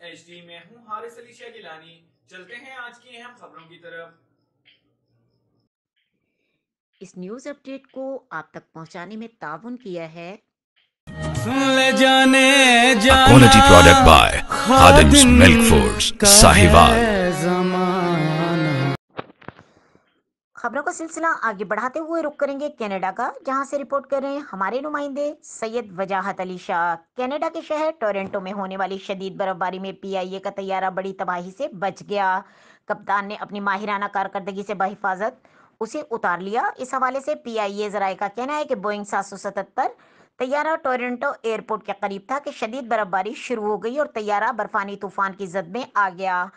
HD में हूँ हारिस अली शाह गिलानी। चलते हैं आज की अहम खबरों की तरफ। इस न्यूज़ अपडेट को आप तक पहुंचाने में ताउन किया है सुन ले जाने A जाना quality product by Khadim's Khadim Milk Foods, का Sahiwal. है जमाना। खबरों का सिलसिला आगे बढ़ाते हुए रुक करेंगे कनाडा का, जहां से रिपोर्ट कर रहे हैं हमारे नुमाइंदे सैयद वजाहत अली शाह। कनाडा के शहर टोरंटो में होने वाली शदीद बर्फबारी में PIA का तैयारा बड़ी तबाही से बच गया। कप्तान ने अपनी माहिराना कारकर्दगी से बहिफाजत उसे उतार लिया। इस हवाले से PIA जराये का कहना है कि बोइंग 777 तैयारा टोरंटो एयरपोर्ट के करीब था कि शदीद बर्फबारी शुरू हो गई और तैयारा बर्फानी तूफान की जद में आ गया।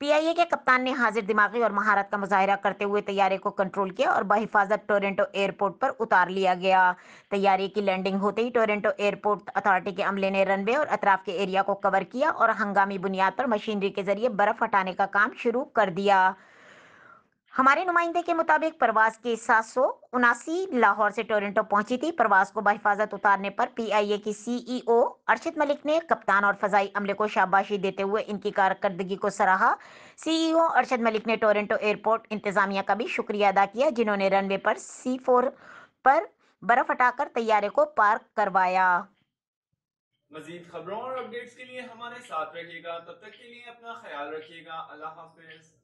PIA के कप्तान ने हाजिर दिमागी और महारत का मुजाहिरा करते हुए तैयारे को कंट्रोल किया और बहिफाजत टोरंटो एयरपोर्ट पर उतार लिया गया। तैयारे की लैंडिंग होते ही टोरंटो एयरपोर्ट अथॉरिटी के अमले ने रनवे और अतराफ के एरिया को कवर किया और हंगामी बुनियाद पर मशीनरी के जरिए बर्फ हटाने का काम शुरू कर दिया। हमारे नुमाइंदे के मुताबिक परवाज के 779 लाहौर से टोरंटो पहुंची थी। परवाज को बहिफाजत उतारने पर PIA की CEO अरशद मलिक ने कप्तान और फजाई अमले को शाबाशी देते हुए इनकी कारकर्दगी को सराहा। CEO अरशद मलिक ने टोरंटो एयरपोर्ट इंतजामिया का भी शुक्रिया अदा किया, जिन्होंने रनवे पर C4 पर बर्फ हटाकर तैयारे को पार्क करवाया। मजीद खबरों और अपडेट्स के लिए हमारे साथ रहिएगा। तब तक के लिए अपना ख्याल रखिएगा। अल्लाह हाफिज।